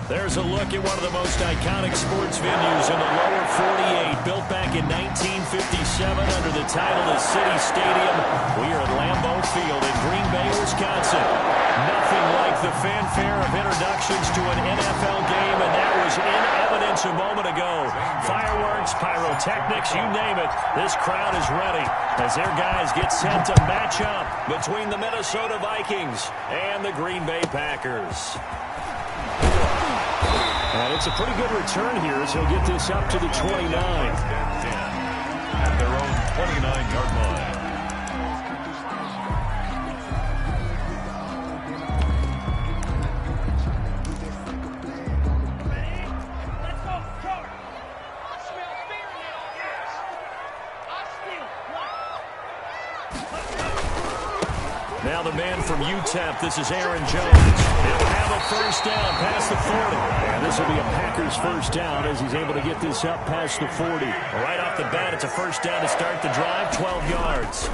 There's a look at one of the most iconic sports venues in the lower 48, built back in 1957 under the title of City Stadium. We are at Lambeau Field in Green Bay, Wisconsin. Nothing like the fanfare of introductions to an NFL game, and that was in evidence a moment ago. Fireworks, pyrotechnics, you name it. This crowd is ready as their guys get set to match up between the Minnesota Vikings and the Green Bay Packers. And it's a pretty good return here as he'll get this up to the 29. At their own 29-yard line. Now the man from UTEP, this is Aaron Jones. He'll have a first down past the 40. And this will be a Packers first down as he's able to get this up past the 40. Right off the bat, it's a first down to start the drive, 12 yards.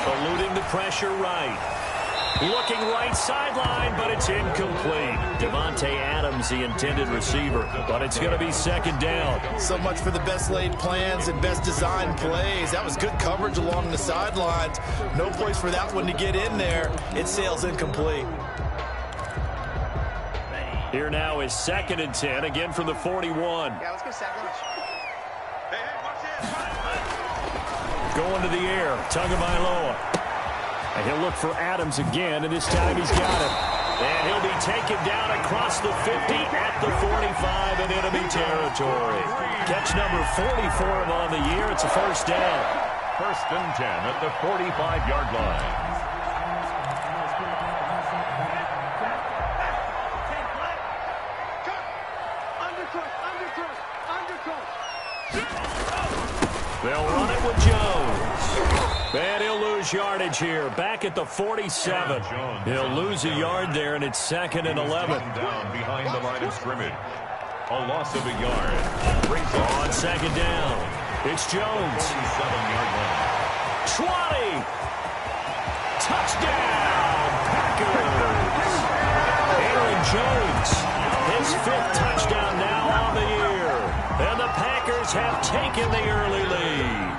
Eluding the pressure right. Looking right sideline, but it's incomplete. Devontae Adams, the intended receiver, but it's going to be second down. So much for the best laid plans and best designed plays. That was good coverage along the sidelines. No place for that one to get in there. It sails incomplete. Here now is 2nd and 10, again from the 41. Yeah, let's go second. Going to the air, Tagovailoa. And he'll look for Adams again, and this time he's got it. And he'll be taken down across the 50 at the 45 in enemy territory. Catch number 40 for him on the year. It's a first down. 1st and 10 at the 45-yard line. They'll run it with Jones. And he'll lose yardage here. Back at the 47. He'll lose a yard there, and it's 2nd and 11. Down behind the line of scrimmage. A loss of a yard. On 2nd down, it's Jones. 47-yard line. 20. Touchdown, Packers. Aaron Jones, his 5th touchdown now on the year. And the Packers have taken the early lead.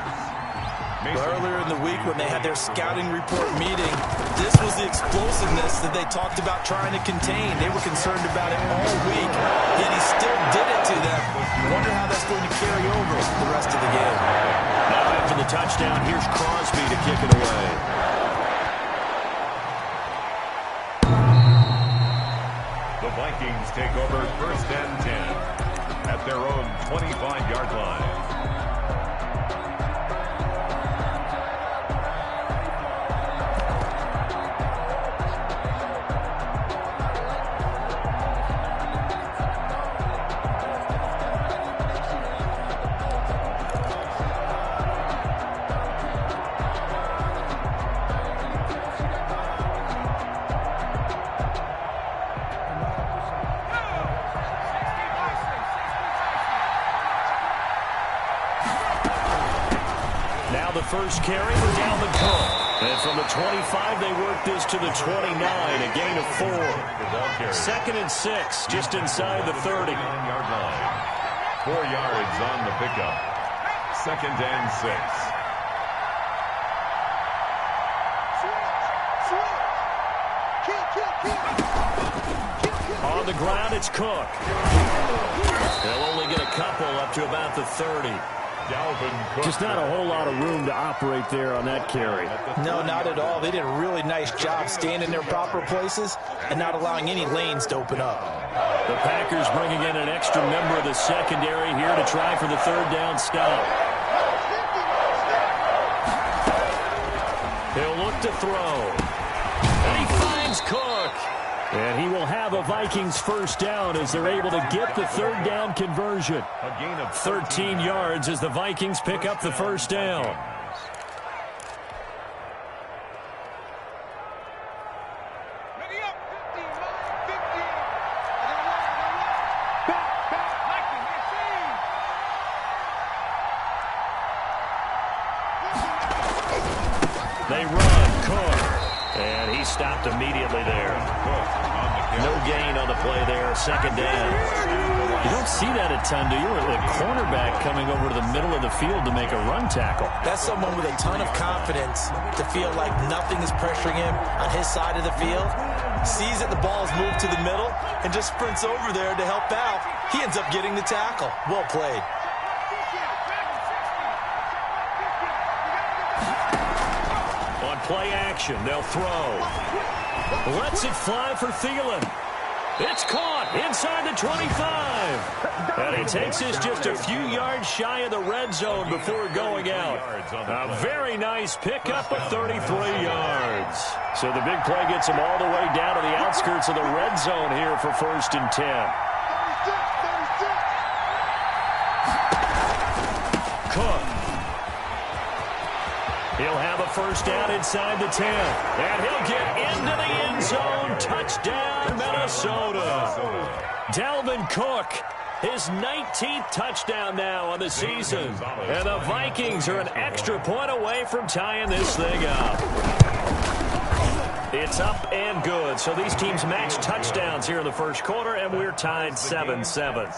Earlier in the week when they had their scouting report meeting, this was the explosiveness that they talked about trying to contain. They were concerned about it all week, yet he still did it to them. Wonder how that's going to carry over the rest of the game. Now after the touchdown, here's Crosby to kick it away. The Vikings take over 1st and 10 at their own 25-yard line. First carry down the Cook. And from the 25, they work this to the 29, a gain of 4. 2nd and 6, just inside the 30. 9-yard line. 4 yards on the pickup. 2nd and 6. On the ground, it's Cook. They'll only get a couple up to about the 30. Just not a whole lot of room to operate there on that carry. No, not at all. They did a really nice job staying in their proper places and not allowing any lanes to open up. The Packers bringing in an extra member of the secondary here to try for the 3rd down stop. He'll look to throw. And he finds Cook. And he will have a Vikings first down as they're able to get the 3rd down conversion. A gain of 13 yards as the Vikings pick up the first down. They run. Cook. And he stopped immediately there. No gain on the play there, second down. You don't see that a ton, do you? A cornerback coming over to the middle of the field to make a run tackle. That's someone with a ton of confidence to feel like nothing is pressuring him on his side of the field. Sees that the ball's moved to the middle and just sprints over there to help out. He ends up getting the tackle. Well played. On play action, they'll throw. Lets it fly for Thielen. It's caught inside the 25. And he takes this just a few yards shy of the red zone before going out. A very nice pickup of 33 yards. So the big play gets him all the way down to the outskirts of the red zone here for 1st and 10. Cook. He'll have a first down inside the 10. And he'll get into the end zone. Touchdown, Minnesota. Dalvin Cook, his 19th touchdown now on the season. And the Vikings are an extra point away from tying this thing up. It's up and good. So these teams match touchdowns here in the first quarter, and we're tied 7-7.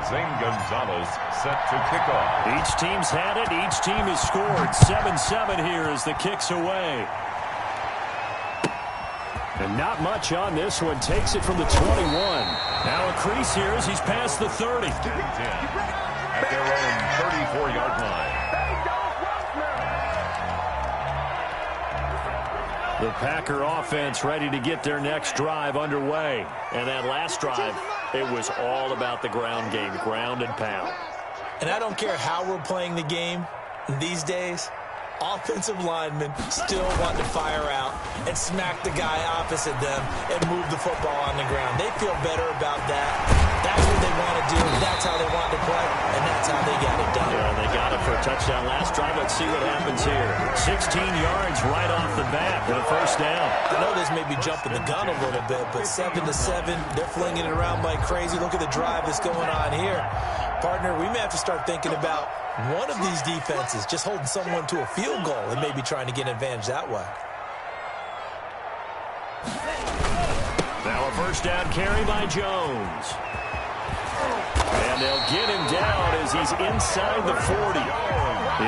Zane Gonzalez set to kick off. Each team's had it. Each team has scored. 7-7 here as the kick's away. And not much on this one. Takes it from the 21. Now a crease here as he's past the 30. At their own 34-yard line. The Packer offense ready to get their next drive underway. And that last drive, it was all about the ground game, ground and pound. And I don't care how we're playing the game these days, offensive linemen still want to fire out and smack the guy opposite them and move the football on the ground. They feel better about that. That's what they want to do. That's how they want to play, and that's how they got it done. Yeah, they got it for a touchdown last drive. Let's see what happens here. 16 yards right off the bat for the first down. I know this may be jumping the gun a little bit, but 7-7, they're flinging it around like crazy. Look at the drive that's going on here. Partner, we may have to start thinking about one of these defenses just holding someone to a field goal and maybe trying to get an advantage that way. Now a first down carry by Jones. And they'll get him down as he's inside the 40.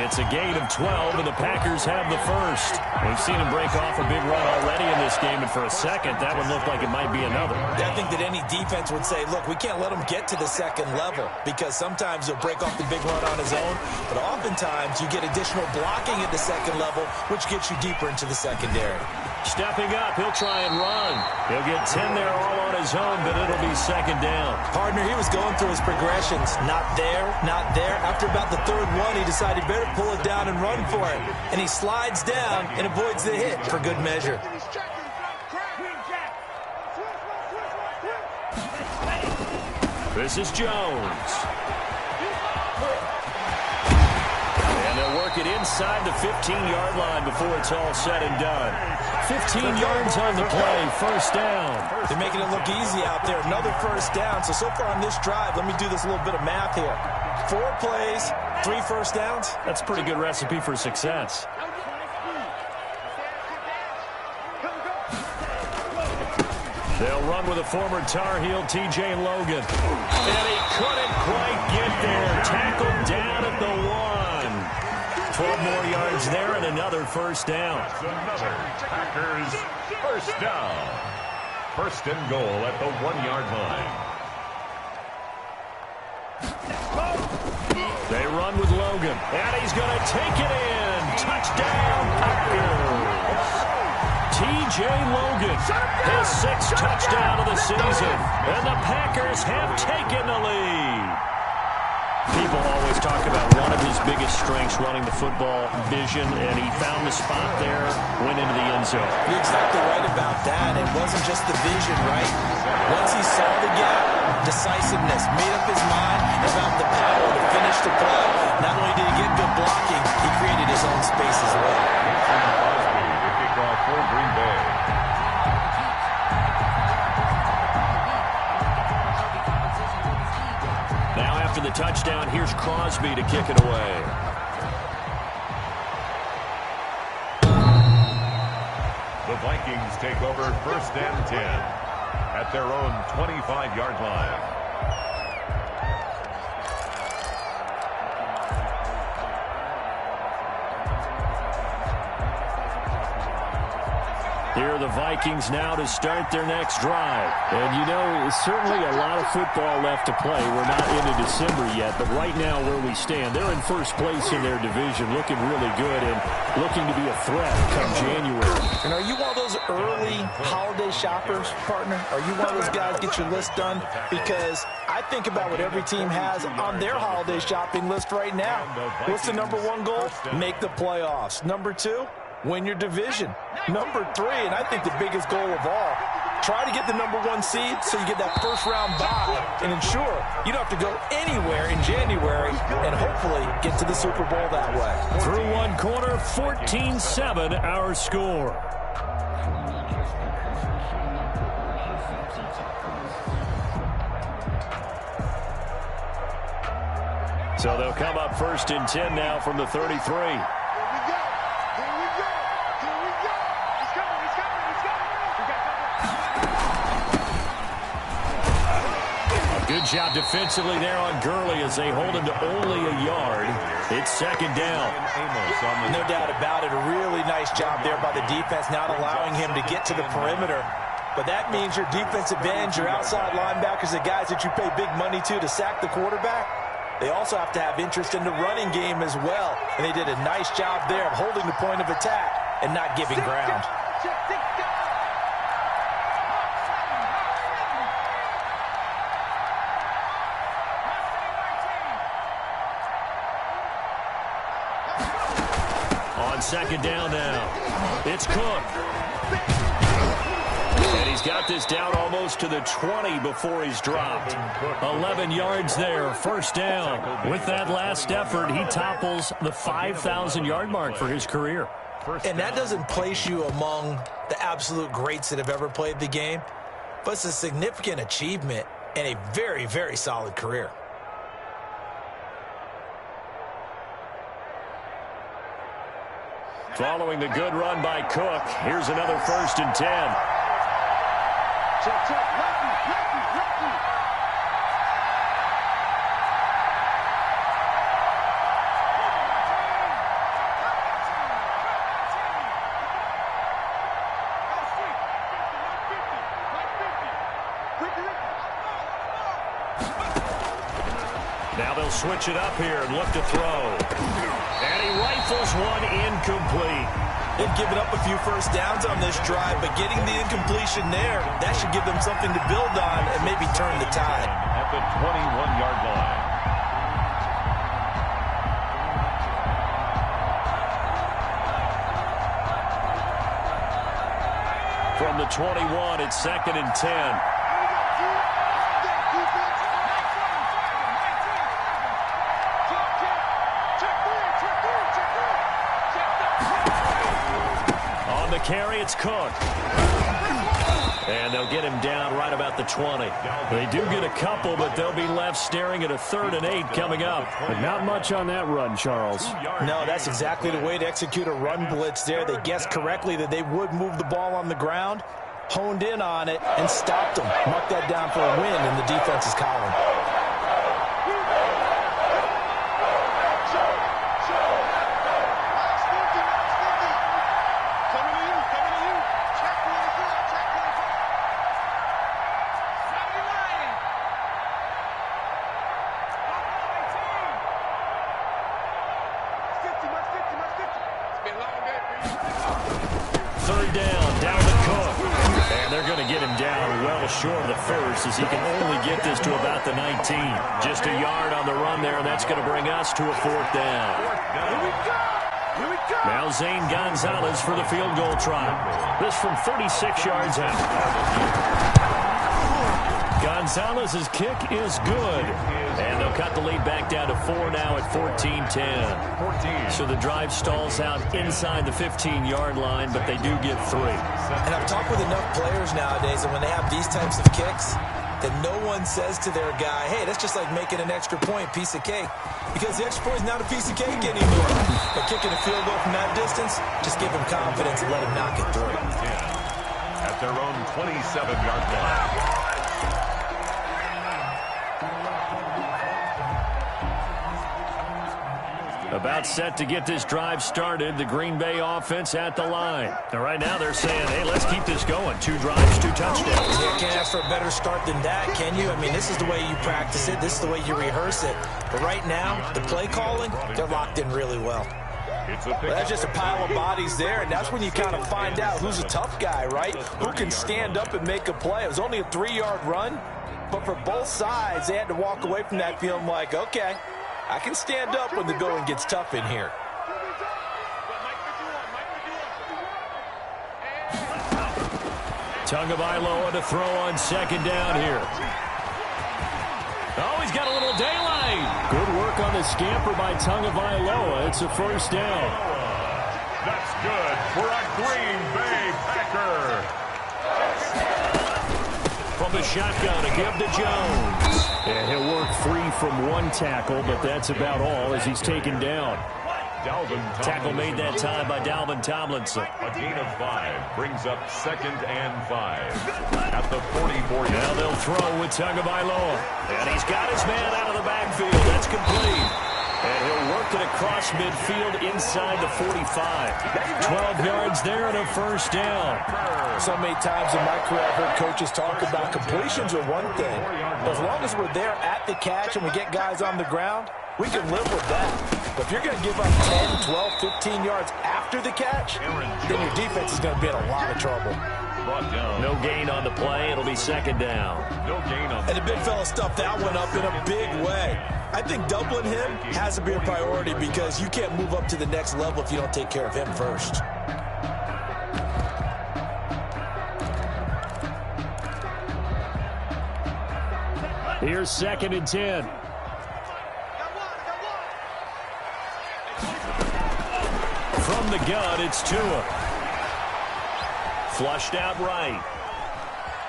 It's a gain of 12, and the Packers have the first. We've seen him break off a big run already in this game, and for a second, that one looked like it might be another. I think that any defense would say, look, we can't let him get to the second level, because sometimes he'll break off the big run on his own, but oftentimes you get additional blocking at the second level, which gets you deeper into the secondary. Stepping up, he'll try and run. He'll get 10 there all on his own, but it'll be second down. Partner, he was going through his progressions. Not there, not there. After about the third one, he decided better pull it down and run for it. And he slides down and avoids the hit for good measure. This is Jones. And they'll work it inside the 15-yard line before it's all said and done. 15 yards on the play, first down. They're making it look easy out there. Another first down. So far on this drive, let me do this little bit of math here. 4 plays, 3 first downs. That's a pretty good recipe for success. They'll run with a former Tar Heel, T.J. Logan. And he couldn't quite get there. Tackled down at the 1. 12 more yards there and another first down. Another Packers first down. First and goal at the 1-yard line. They run with Logan. And he's going to take it in. Touchdown, Packers. T.J. Logan, his 6th touchdown of the season. And the Packers have taken the lead. People always talk about one of his biggest strengths, running the football, vision, and he found the spot there, went into the end zone. You're exactly right about that. It wasn't just the vision, right? Once he saw the gap, decisiveness, made up his mind about the power to finish the play. Not only did he get good blocking, he created his own space as well. The kickoff for Green Bay. Now after the touchdown, here's Crosby to kick it away. Vikings take over 1st and 10 at their own 25-yard line. Here are the Vikings now to start their next drive. And, you know, certainly a lot of football left to play. We're not into December yet, but right now where we stand, they're in first place in their division, looking really good and looking to be a threat come January. And are you one of those early holiday shoppers, partner? Are you one of those guys get your list done? Because I think about what every team has on their holiday shopping list right now. What's the #1 goal? Make the playoffs. #2, win your division. #3, and I think the biggest goal of all, try to get the #1 seed so you get that first-round bye and ensure you don't have to go anywhere in January and hopefully get to the Super Bowl that way. Through one quarter, 14-7 our score. So they'll come up 1st and 10 now from the 33. Good job defensively there on Gurley as they hold him to only a yard. It's 2nd down. No doubt about it. A really nice job there by the defense, not allowing him to get to the perimeter. But that means your defensive ends, your outside linebackers, the guys that you pay big money to sack the quarterback, they also have to have interest in the running game as well. And they did a nice job there of holding the point of attack and not giving ground. On 2nd down now, it's Cook. And he's got this down almost to the 20 before he's dropped. 11 yards there, 1st down. With that last effort, he topples the 5,000-yard mark for his career. And that doesn't place you among the absolute greats that have ever played the game, but it's a significant achievement and a very, very solid career. Following the good run by Cook, here's another 1st and 10. Check, lefty. Now they'll switch it up here and look to throw. And he rifles one incomplete. They've given up a few first downs on this drive, but getting the incompletion there, that should give them something to build on and maybe turn the tide. At the 21-yard line. From the 21, it's 2nd and 10. Carry, it's Cook. And they'll get him down right about the 20. They do get a couple, but they'll be left staring at a 3rd and 8 coming up. But not much on that run, Charles. No, that's exactly the way to execute a run blitz there. They guessed correctly that they would move the ball on the ground, honed in on it, and stopped them. Mark that down for a win in the defense's column. Short of the first as he can only get this to about the 19. Just a yard on the run there, and that's going to bring us to a 4th down. Here we go. Now Zane Gonzalez for the field goal try. This from 36 yards out. Gonzalez's kick is good. And they'll cut the lead back down to 4 now at 14-10. So the drive stalls out inside the 15-yard line, but they do get 3. And I've talked with enough players nowadays, and when they have these types of kicks, that no one says to their guy, hey, that's just like making an extra point, piece of cake. Because the extra point is not a piece of cake anymore. But kicking a field goal from that distance, just give him confidence and let him knock it through. at their own 27-yard line. About set to get this drive started. The Green Bay offense at the line. And right now they're saying, hey, let's keep this going. 2 drives, 2 touchdowns. Yeah, can't ask for a better start than that, can you? I mean, this is the way you practice it. This is the way you rehearse it. But right now, the play calling, they're locked in really well. Well, that's just a pile of bodies there, and that's when you kind of find out who's a tough guy, right? Who can stand up and make a play. It was only a 3-yard run, but for both sides, they had to walk away from that feeling like, okay, I can stand up when the going gets tough in here. Tagovailoa to throw on second down here. Oh, he's got a little daylight. Good work on the scamper by Tagovailoa. It's a first down. That's good for a Green Bay Packer. From the shotgun, a give to Jones. And he'll work free from 1 tackle, but that's about all as he's taken down. Tackle made that time by Dalvin Tomlinson. A gain of 5 brings up 2nd and 5 at the 44. Now they'll throw with Tagovailoa. And he's got his man out of the backfield. That's complete. And he'll work it across midfield inside the 45. 12 yards there and a first down. So many times in my career I've heard coaches talk about completions are one thing. But as long as we're there at the catch and we get guys on the ground, we can live with that. But if you're going to give up 10, 12, 15 yards after the catch, then your defense is going to be in a lot of trouble. No gain on the play. It'll be second down. No gain on. And the big fella stuffed that one up in a big way. I think doubling him has to be a priority because you can't move up to the next level if you don't take care of him first. Here's 2nd and 10. From the gun, it's Tua. Flushed out right.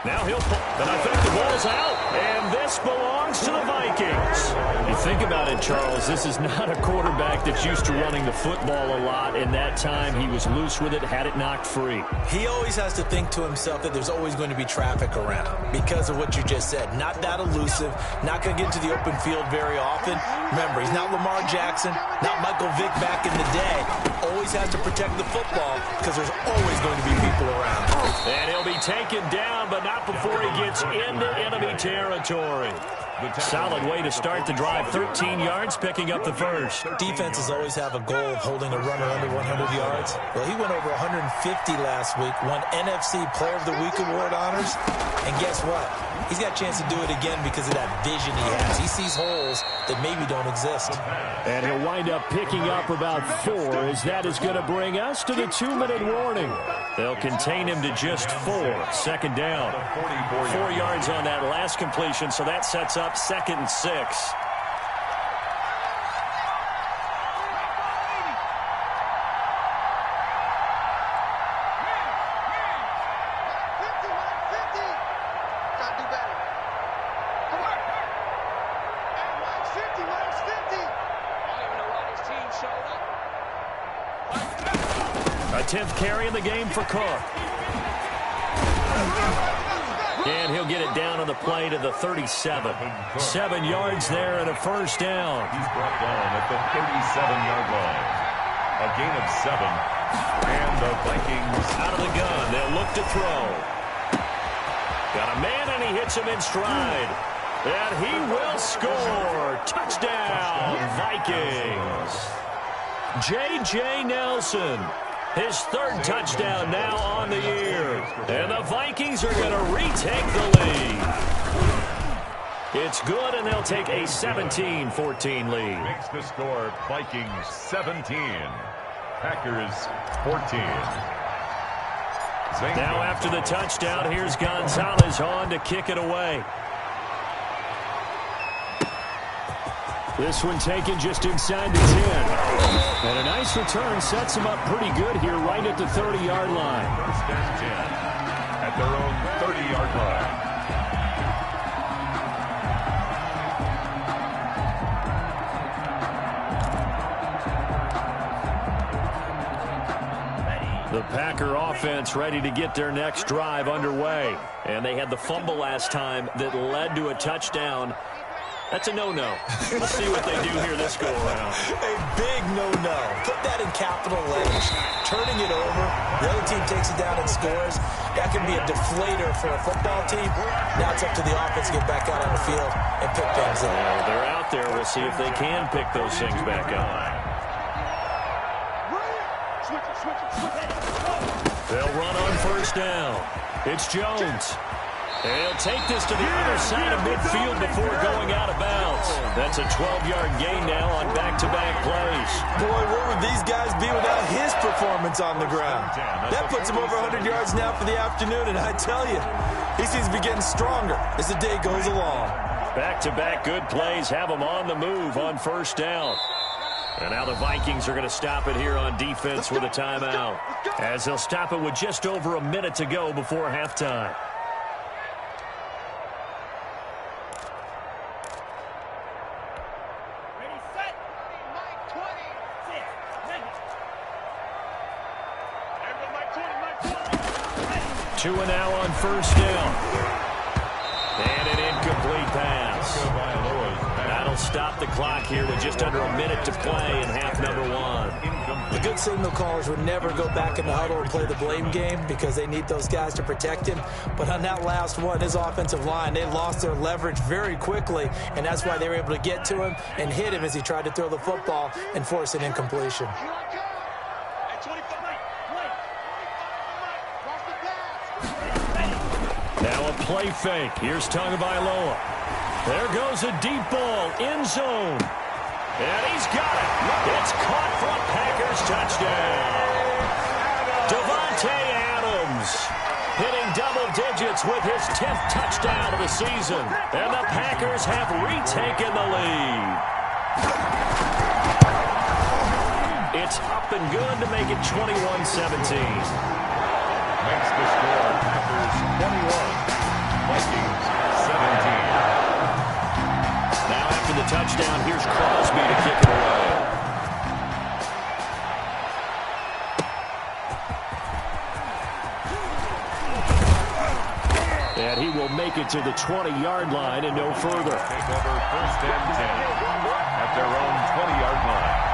Now he'll pull, and I think the ball's out. And this belongs to the Vikings. You think about it, Charles, this is not a quarterback that's used to running the football a lot. In that time, he was loose with it, had it knocked free. He always has to think to himself that there's always going to be traffic around because of what you just said. Not that elusive, not going to get into the open field very often. Remember, he's not Lamar Jackson, not Michael Vick back in the day. Always has to protect the football because there's always going to be people around. And he'll be taken down, but not before he gets into enemy territory. Solid way to start the drive. 13 yards, picking up the first. Defenses always have a goal of holding a runner under 100 yards. Well, he went over 150 last week, won NFC Player of the Week award honors. And guess what? He's got a chance to do it again because of that vision he has. He sees holes that maybe don't exist. And he'll wind up picking up about 4, as that is going to bring us to the 2-minute warning. They'll contain him to just 4. Second down. 4 yards on that last completion, so that sets up 2nd and 6. A 10th carry in the game for Cook. And he'll get it down on the play to the 37. 7 yards there and a first down. He's brought down at the 37-yard line. A gain of 7. And the Vikings Out of the gun. They'll look to throw. Got a man and he hits him in stride. And he will score. Touchdown, Vikings. J.J. Nelson. His 3rd touchdown now on the year. And the Vikings are going to retake the lead. It's good, and they'll take a 17-14 lead. makes the score Vikings 17. Packers 14. Now after the touchdown, here's Gonzalez on to kick it away. This one taken just inside the 10. And a nice return sets him up pretty good here right at the 30-yard line. 1st and 10 at their own 30-yard line. The The Packer offense ready to get their next drive underway. And they had the fumble last time that led to a touchdown. That's a no-no. We'll see what they do here this go-around. A big no-no. Put that in capital letters. Turning it over, the other team takes it down and scores. That can be a deflator for a football team. Now it's up to the offense to get back out on the field and pick things up. Well, they're out there. We'll see if they can pick those things back up. They'll run on first down. It's Jones. And he'll take this to the other side of midfield before going out of bounds. That's a 12-yard gain now on back-to-back plays. Boy, where would these guys be without his performance on the ground? That puts him over 100 yards now for the afternoon, and I tell you, he seems to be getting stronger as the day goes along. Back-to-back good plays have him on the move on first down. And now the Vikings are going to stop it here on defense with a timeout, as they'll stop it with just over a minute to go before halftime. Two and now on first down. And an incomplete pass. That'll stop the clock here with just under a minute to play in half number one. The good signal callers would never go back in the huddle and play the blame game because they need those guys to protect him. But on that last one, his offensive line, they lost their leverage very quickly, and that's why they were able to get to him and hit him as he tried to throw the football and force an incompletion. Now a play fake. Here's Tagovailoa. There goes a deep ball, end zone. And he's got it. It's caught for a Packers touchdown. Davante Adams hitting double digits with his 10th touchdown of the season. And the Packers have retaken the lead. It's up and good to make it 21-17. Makes the score Packers 21, Vikings 17. Now after the touchdown, here's Crosby to kick it away. And he will make it to the 20-yard line and no further. Take over first and 10 at their own 20-yard line.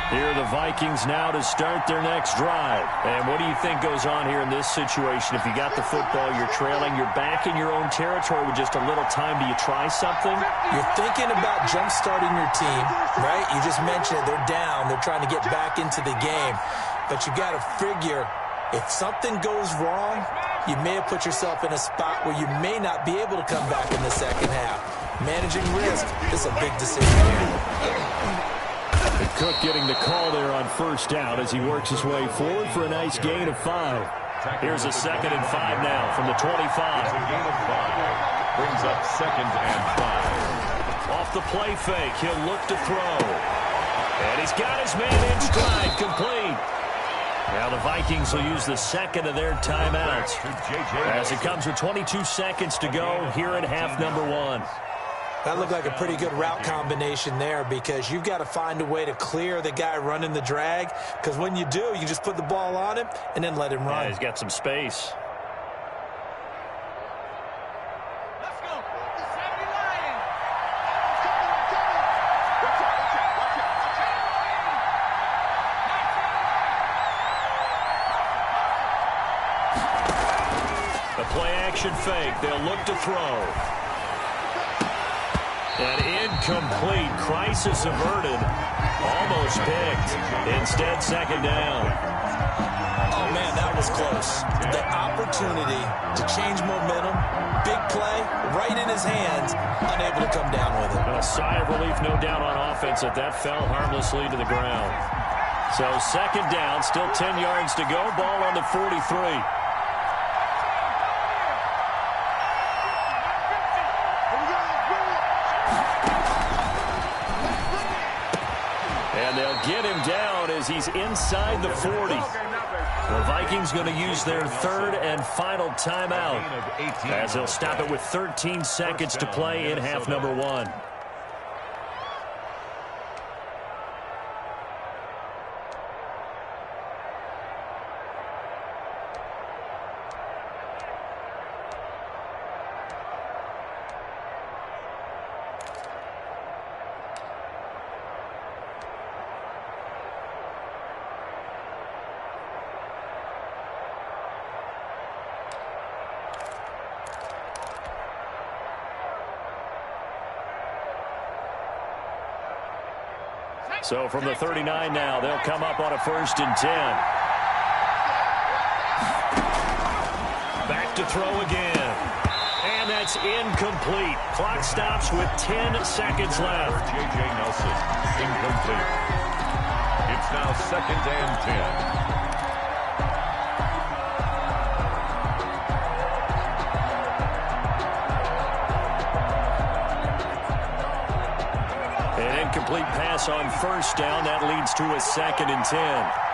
Here are the Vikings now to start their next drive. And what do you think goes on here in this situation? If you got the football, you're trailing, you're back in your own territory with just a little time. Do you try something? You're thinking about jump-starting your team, right? You just mentioned it. They're down. They're trying to get back into the game. But you got to figure, if something goes wrong, you may have put yourself in a spot where you may not be able to come back in the second half. Managing risk is a big decision here. Cook getting the call there on first down as he works his way forward for a nice gain of 5. Here's a 2nd and 5 now from the 25. It's a gain of 5. Brings up 2nd and 5. Off the play fake, he'll look to throw. And he's got his man in stride, complete. Now the Vikings will use the second of their timeouts as it comes with 22 seconds to go here in half number one. That looked like a pretty good route combination there because you've got to find a way to clear the guy running the drag, because when you do, you just put the ball on him and then let him run. Yeah, he's got some space. Let's go. 70 Lions. The play action fake. They'll look to throw. An incomplete. Crisis averted. Almost picked. Instead, second down. Oh, man, that was close. The opportunity to change momentum, big play, right in his hands, unable to come down with it. And a sigh of relief, no doubt, on offense that fell harmlessly to the ground. So second down, still 10 yards to go. Ball on the 43. And they'll get him down as he's inside the 40. The Vikings going to use their third and final timeout as they'll stop it with 13 seconds to play in half number one. So from the 39 now, they'll come up on a 1st and 10. Back to throw again. And that's incomplete. Clock stops with 10 seconds left. J.J. Nelson, incomplete. It's now 2nd and 10. An incomplete pass on 1st down. That leads to a 2nd and 10.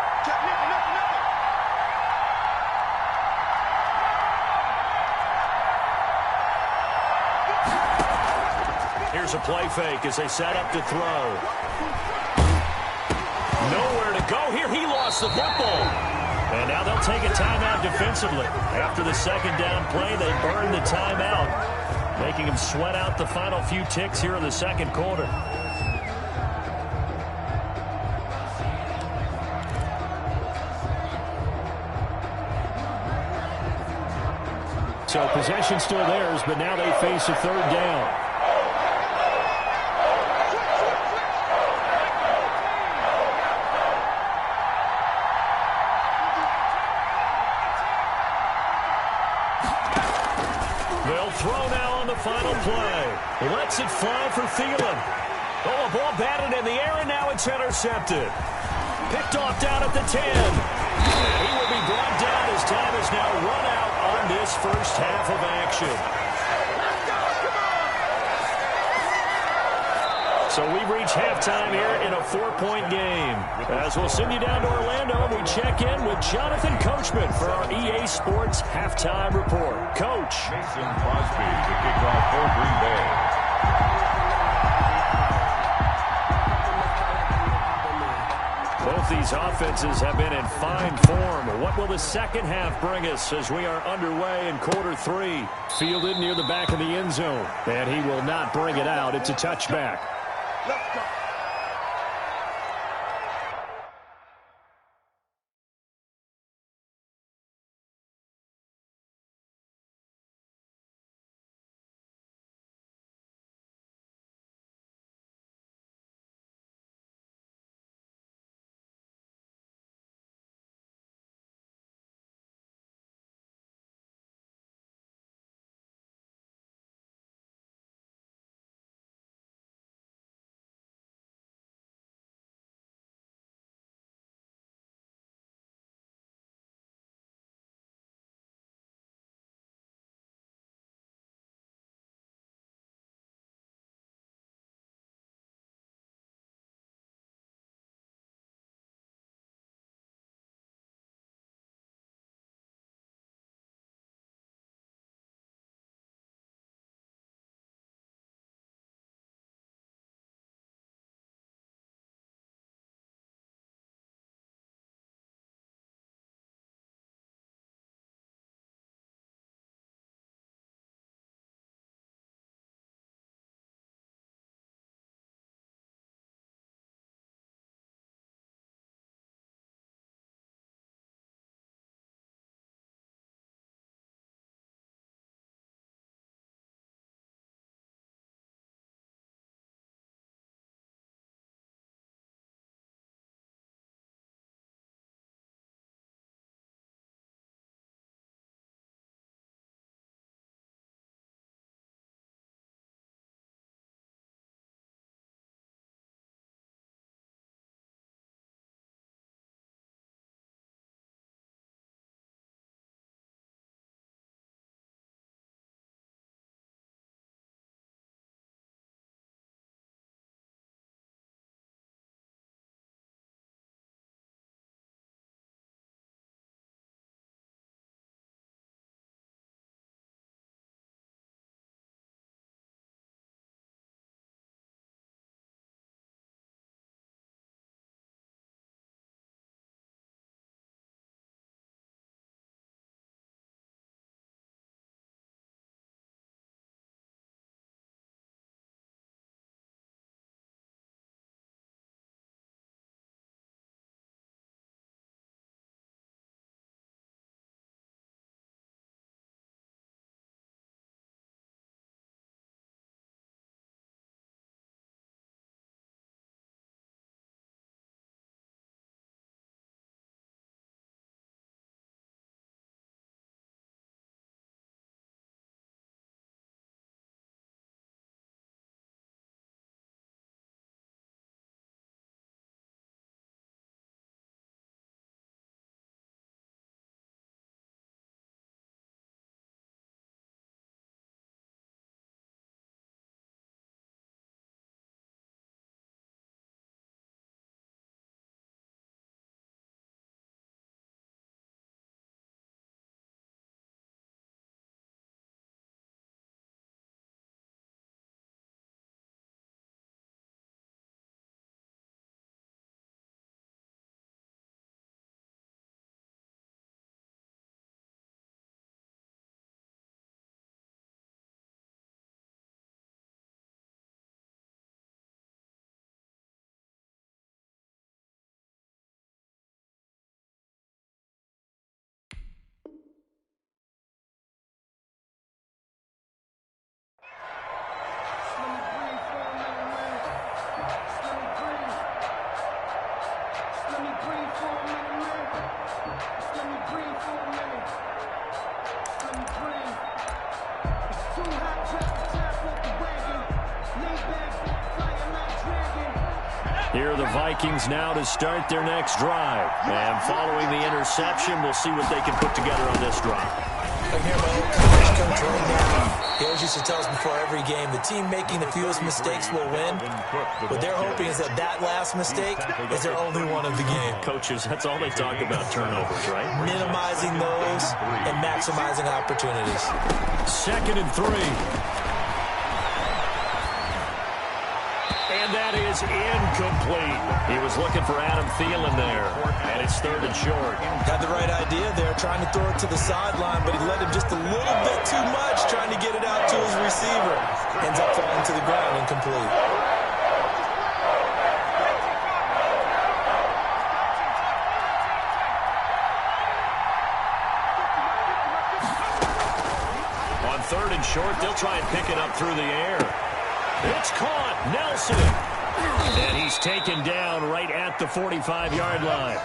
Here's a play fake as they set up to throw. Nowhere to go here. He lost the football. And now they'll take a timeout defensively. After the 2nd down play, they burn the timeout, making him sweat out the final few ticks here in the 2nd quarter. So possession still theirs, but now they face a 3rd down. They'll throw now on the final play. He lets it fly for Thielen. Oh, a ball batted in the air, and now it's intercepted. Picked off down at the 10. And he will be brought down as time is now run out on this first half of action. So we've reached halftime here in a 4-point game. As we'll send you down to Orlando, we check in with Jonathan Coachman for our EA Sports Halftime Report. Coach. Mason Crosby to kick off for Green Bay. Both these offenses have been in fine form. What will the 2nd half bring us as we are underway in quarter 3? Fielded near the back of the end zone. And he will not bring it out. It's a touchback. Let's go. Here are the Vikings now to start their next drive. And following the interception, we'll see what they can put together on this drive. I hear my old coach right now. He always used to tell us before every game, the team making the fewest mistakes will win. What they're hoping is that last mistake is their only one of the game. Coaches, that's all they talk about, turnovers, right? Minimizing those and maximizing opportunities. 2nd and 3. And that is incomplete. He was looking for Adam Thielen there. And it's 3rd and short. Had the right idea there, trying to throw it to the sideline, but he led him just a little bit too much, trying to get it out to his receiver. Ends up falling to the ground, incomplete. On 3rd and short, they'll try and pick it up through the air. It's caught. Nelson. And he's taken down right at the 45-yard line.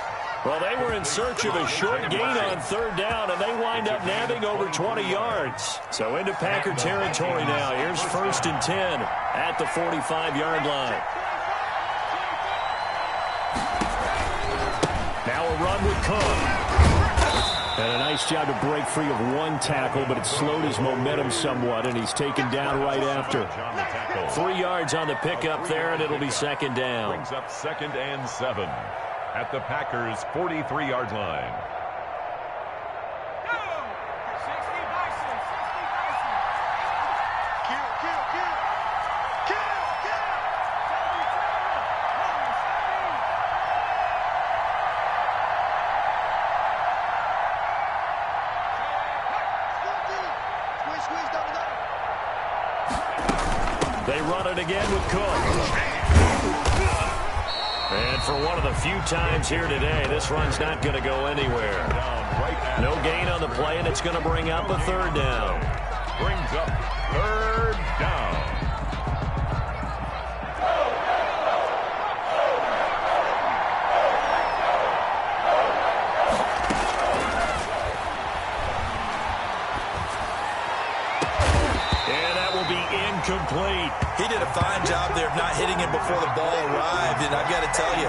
Well, they were in search of a short gain on 3rd down, and they wind up nabbing over 20 yards. So into Packer territory now. Here's 1st and 10 at the 45-yard line. Now a run with Cook. And a nice job to break free of one tackle, but it slowed his momentum somewhat, and he's taken down right after. 3 yards on the pickup there, and it'll be 2nd down. Brings up 2nd and 7 at the Packers' 43-yard line. They run it again with Cook. And for one of the few times here today, this run's not going to go anywhere. No gain on the play, and it's going to bring up a 3rd down. Brings up 3rd down. Incomplete. He did a fine job there of not hitting him before the ball arrived, and I've got to tell you,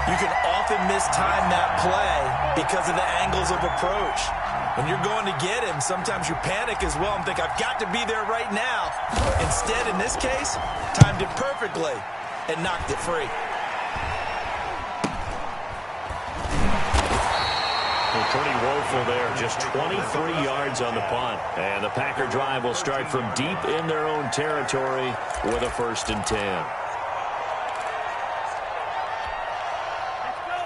you can often mistime that play because of the angles of approach. When you're going to get him, sometimes you panic as well and think, I've got to be there right now. Instead, in this case, timed it perfectly and knocked it free. Pretty woeful there. Just 23 yards on the punt. And the Packer drive will start from deep in their own territory with a 1st and 10.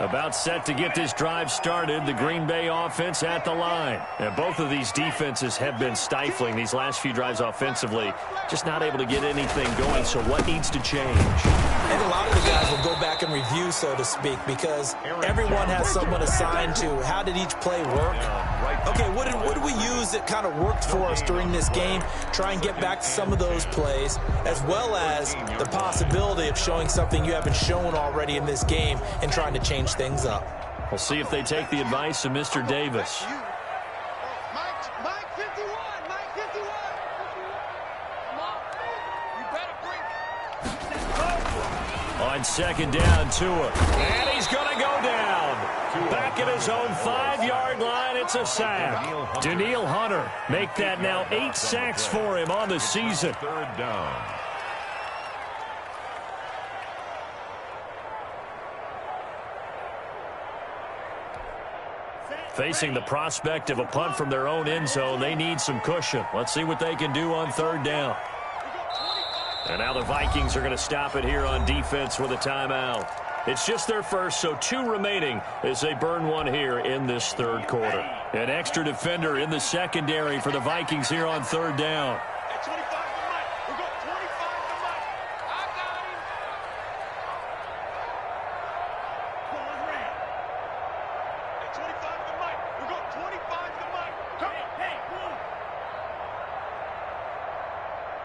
About set to get this drive started, the Green Bay offense at the line. And both of these defenses have been stifling these last few drives offensively. Just not able to get anything going, so what needs to change? I think a lot of the guys will go back and review, so to speak, because everyone has someone assigned to how did each play work. Okay, what did we use that kind of worked for us during this game? Try and get back to some of those plays, as well as the possibility of showing something you haven't shown already in this game and trying to change things up. We'll see if they take the advice of Mr. Davis. Mike 51, Mike 51. Come on. You better bring. On 2nd down, Tua. And he's going to go down. Back at his own 5-yard line, it's a sack. Danielle Hunter make that now 8 sacks for him on the season. 3rd down. Facing the prospect of a punt from their own end zone, they need some cushion. Let's see what they can do on 3rd down. And now the Vikings are going to stop it here on defense with a timeout. It's just their first, so 2 remaining as they burn one here in this 3rd quarter. An extra defender in the secondary for the Vikings here on 3rd down. At 25 to Mike. We'll go 25 to Mike. I got him. Pulling ran. At 25 to Mike. We'll go 25 to Mike. Hey, boom.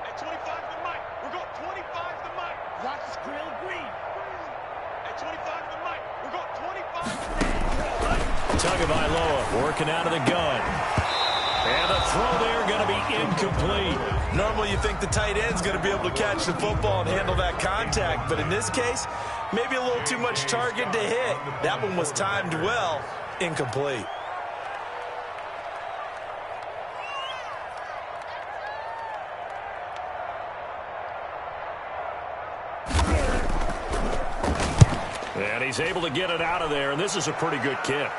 At 25 to Mike. We'll go 25 to Mike. Watch this grill green. At 25 to Mike. We'll go 25 to Mike. Tagovailoa working out of the gun. And the throw there going to be incomplete. Normally you think the tight end's going to be able to catch the football and handle that contact, but in this case, maybe a little too much target to hit. That one was timed well. Incomplete. And he's able to get it out of there, and this is a pretty good kick.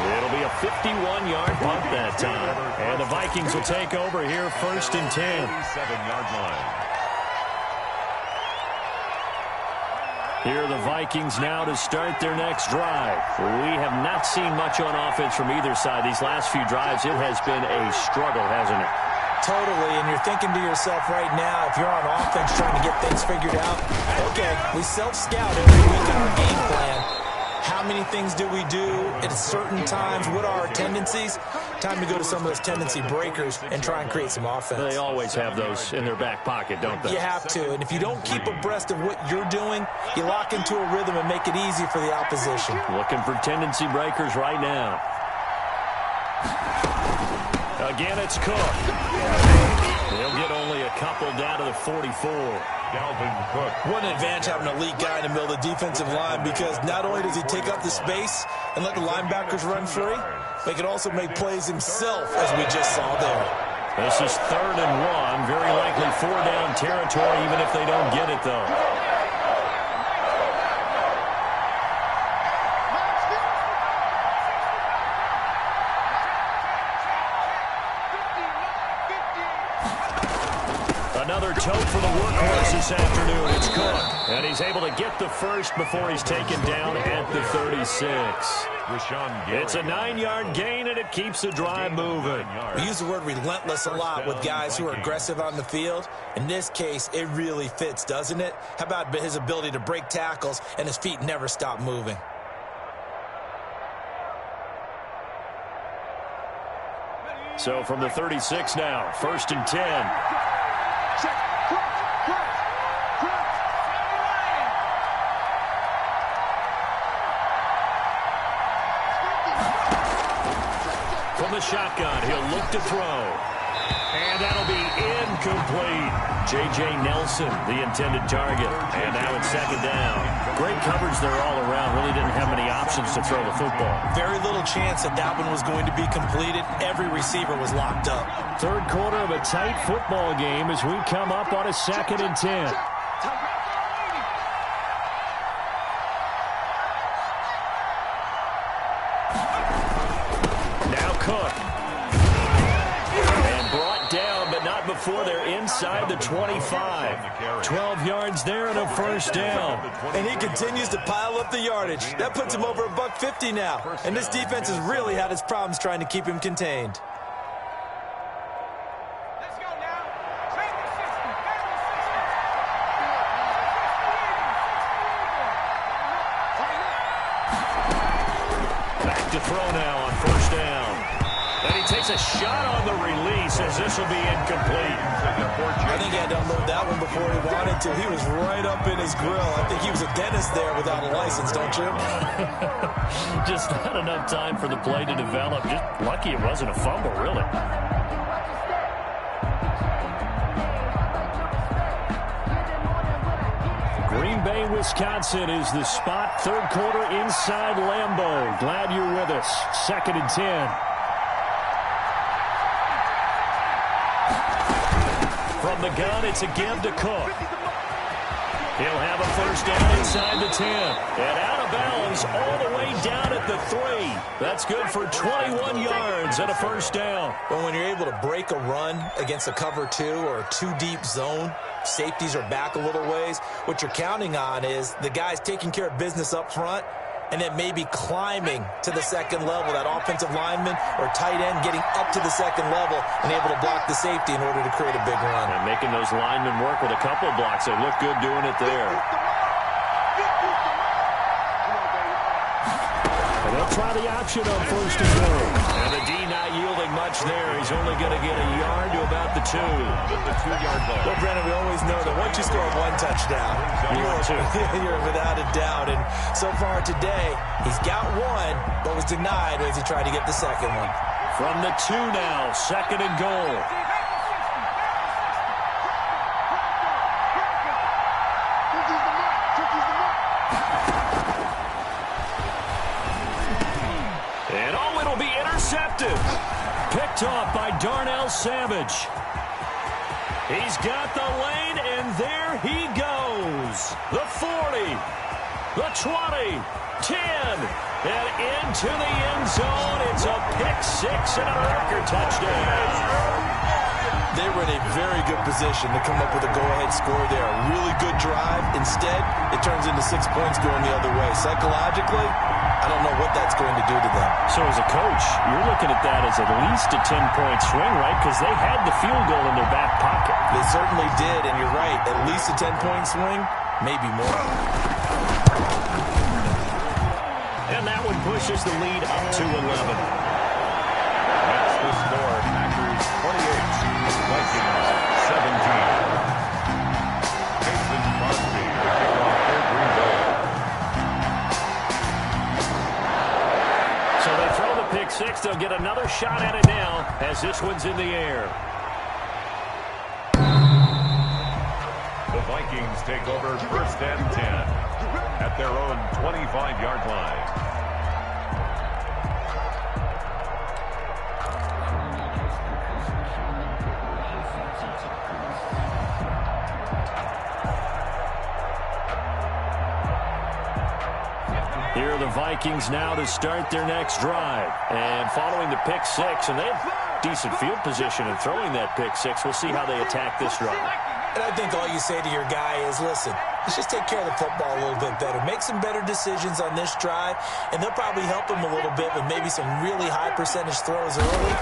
It'll be a 51-yard punt that time. And the Vikings will take over here, 1st and 10. 37-yard line. Here are the Vikings now to start their next drive. We have not seen much on offense from either side. These last few drives, it has been a struggle, hasn't it? Totally, and you're thinking to yourself right now, if you're on offense trying to get things figured out, okay, we self-scout every week in our game plan. How many things do we do at certain times? What are our tendencies? Time to go to some of those tendency breakers and try and create some offense. They always have those in their back pocket, don't they? You have to, and if you don't keep abreast of what you're doing, you lock into a rhythm and make it easy for the opposition. Looking for tendency breakers right now. Again, it's Cook. He'll get only a couple down to the 44. Dalvin Cook. What an advantage having an elite guy in the middle of the defensive line, because not only does he take up the space and let the linebackers run free, but he can also make plays himself, as we just saw there. This is 3rd and 1. Very likely 4-down territory, even if they don't get it, though. Another tote for the workhorse this afternoon. It's Cook. And he's able to get the first before he's taken down at the 36. It's a 9-yard gain, and it keeps the drive moving. We use the word relentless a lot with guys who are aggressive on the field. In this case, it really fits, doesn't it? How about his ability to break tackles and his feet never stop moving? So from the 36 now, 1st and 10. From the shotgun, he'll look to throw. And that'll be incomplete. J.J. Nelson, the intended target. And now it's 2nd down. Great coverage there all around. Really didn't have many options to throw the football. Very little chance that that one was going to be completed. Every receiver was locked up. 3rd quarter of a tight football game as we come up on a 2nd and 10. Before they're inside the 25. 12 yards there and a 1st down. And he continues to pile up the yardage. That puts him over $150 now. And this defense has really had its problems trying to keep him contained. Let's go now. Change the system. Back to throw now on 1st down. And he takes a shot on the release as this will be incomplete. I think he had to unload that one before he wanted to. He was right up in his grill. I think he was a dentist there without a license, don't you? Just not enough time for the play to develop. Just lucky it wasn't a fumble, really. Green Bay, Wisconsin is the spot. 3rd quarter inside Lambeau. Glad you're with us. 2nd and 10. From the gun, it's a give to Cook. He'll have a 1st down inside the 10. And out of bounds all the way down at the 3. That's good for 21 yards and a 1st down. Well, when you're able to break a run against a cover 2 or a 2-deep zone, safeties are back a little ways. What you're counting on is the guys taking care of business up front and then maybe climbing to the 2nd level, that offensive lineman or tight end getting up to the 2nd level and able to block the safety in order to create a big run. And making those linemen work with a couple of blocks. They look good doing it there. And they'll try the option on 1st and goal. And the D not yielding much there. He's only going to get a yard to about the 2. The 2-yard line. Well, Brandon, we always know that once you score one touchdown, you're without a doubt. And so far today, he's got one, but was denied as he tried to get the second one. From the 2 now, 2nd and goal. And oh, it'll be intercepted. Picked off by Darnell Savage. He's got the lane, and there he goes. The 40, the 20, 10, and into the end zone. It's a pick-6 and a record touchdown. They were in a very good position to come up with a go-ahead score there. A really good drive. Instead, it turns into 6 points going the other way. Psychologically, I don't know what that's going to do to them. So as a coach, you're looking at that as at least a 10-point swing, right? Because they had the field goal in their back pocket. They certainly did, and you're right. At least a 10-point swing, maybe more. And that one pushes the lead up to 11. That's the score. Packers 28. Vikings 17. Mason Crosby to kick off for Green Bay. So they throw the pick-6. They'll get another shot at it now as this one's in the air. The Vikings take over 1st and 10 at their own 25-yard line. Here are the Vikings now to start their next drive. And following the pick-6, and they have decent field position in throwing that pick-6. We'll see how they attack this drive. And I think all you say to your guy is, listen, let's just take care of the football a little bit better. Make some better decisions on this drive, and they'll probably help him a little bit with maybe some really high-percentage throws early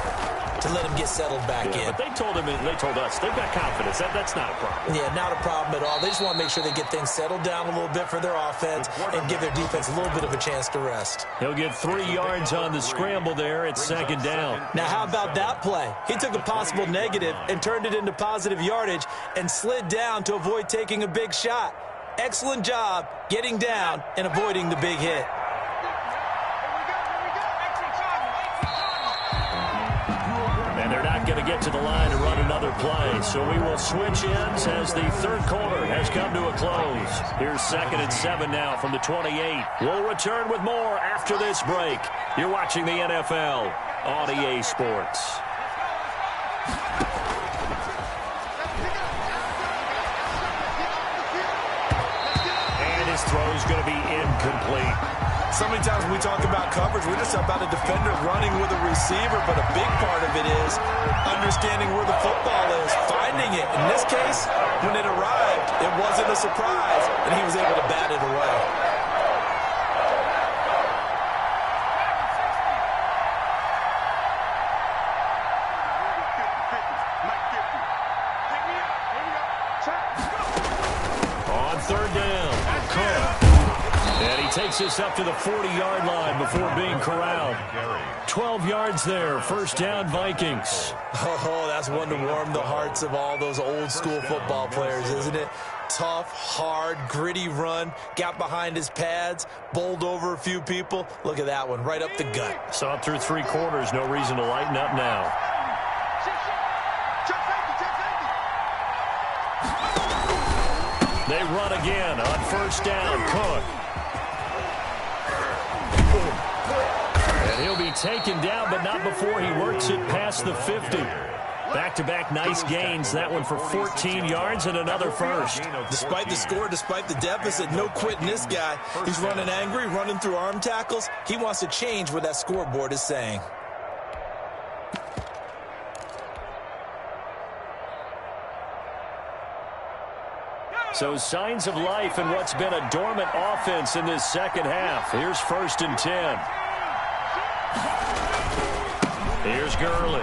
to let him get settled back in. But they told us, they've got confidence. That's not a problem. Yeah, not a problem at all. They just want to make sure they get things settled down a little bit for their offense and give their defense a little bit of a chance to rest. He'll get 3 yards on the scramble there. It's 2nd down. Now, how about that play? He took a possible negative and turned it into positive yardage and slid down to avoid taking a big shot. Excellent job getting down and avoiding the big hit. And they're not going to get to the line to run another play. So we will switch ends as the 3rd quarter has come to a close. Here's 2nd and 7 now from the 28. We'll return with more after this break. You're watching the NFL on EA Sports. And his throw's going to be incomplete. So many times when we talk about coverage, we're just about a defender running with a receiver, but a big part of it is understanding where the football is, finding it. In this case, when it arrived, it wasn't a surprise, and he was able to bat it away. On 3rd down, Cook. And he takes this up to the 40-yard line before being corralled. 12 yards there, 1st down Vikings. Oh, that's one to warm the hearts of all those old-school football players, isn't it? Tough, hard, gritty run, got behind his pads, bowled over a few people. Look at that one, right up the gut. Saw it through 3 quarters, no reason to lighten up now. They run again on 1st down, Cook. And he'll be taken down, but not before he works it past the 50. Back-to-back nice gains. That one for 14 yards and another first. Despite the score, despite the deficit, no quitting this guy. He's running angry, running through arm tackles. He wants to change what that scoreboard is saying. So signs of life in what's been a dormant offense in this 2nd half. Here's 1st and 10. Here's Gurley.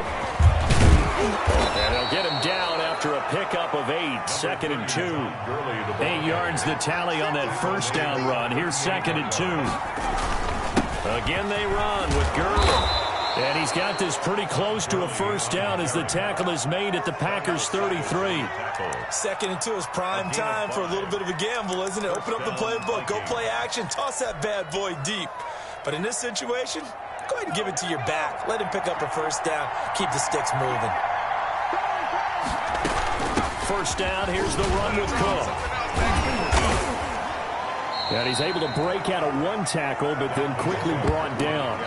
And he'll get him down after a pickup of 8. 2nd and 2. 8 yards the tally on that 1st down run. Here's 2nd and 2. Again they run with Gurley. And he's got this pretty close to a first down as the tackle is made at the Packers' 33. 2nd and 2 is prime time for a little bit of a gamble, isn't it? Open up the playbook, go play action, toss that bad boy deep. But in this situation, go ahead and give it to your back. Let him pick up a first down. Keep the sticks moving. First down, here's the run with Cook. And he's able to break out of one tackle, but then quickly brought down.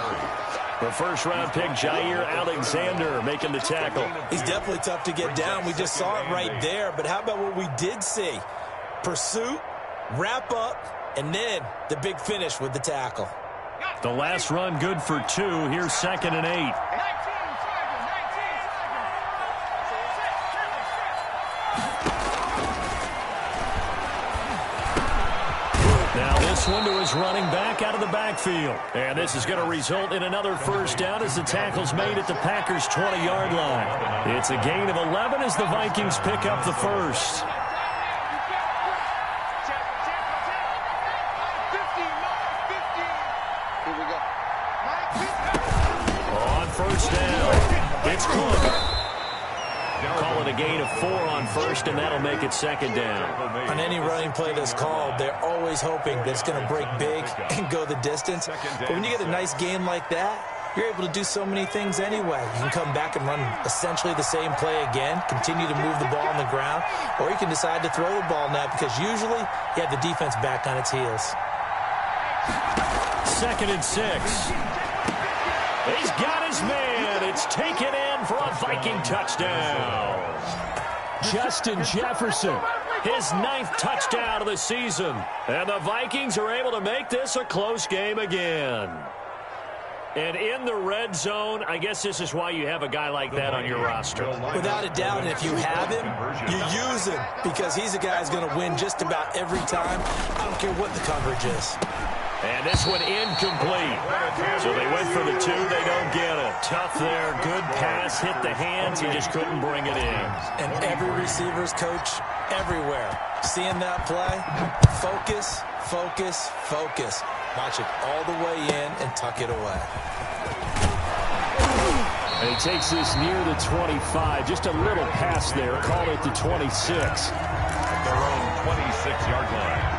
The first-round pick, Jair Alexander, making the tackle. He's definitely tough to get down. We just saw it right there. But how about what we did see? Pursuit, wrap up, and then the big finish with the tackle. The last run good for 2. Here's 2nd and 8. Now this one to his running back out of the backfield. And this is going to result in another first down as the tackle's made at the Packers' 20-yard line. It's a gain of 11 as the Vikings pick up the first. On first down, it's Cook. Call it a gain of 4 on first, and that'll make it 2nd down. On any running play that's called, they're always hoping that it's going to break big and go the distance. But when you get a nice gain like that, you're able to do so many things anyway. You can come back and run essentially the same play again, continue to move the ball on the ground, or you can decide to throw the ball now because usually you have the defense back on its heels. 2nd and 6. He's got his man. It's taken in for a Viking touchdown. Justin Jefferson, his 9th touchdown of the season. And the Vikings are able to make this a close game again. And in the red zone, I guess this is why you have a guy like that on your roster. Without a doubt, and if you have him, you use him because he's a guy who's going to win just about every time. I don't care what the coverage is. And this one incomplete. So they went for the 2. They don't get it. Tough there. Good pass. Hit the hands. He just couldn't bring it in. And every receiver's coach everywhere. Seeing that play, focus, focus, focus. Watch it all the way in and tuck it away. And he takes this near the 25. Just a little pass there. Call it the 26. At their own 26-yard line.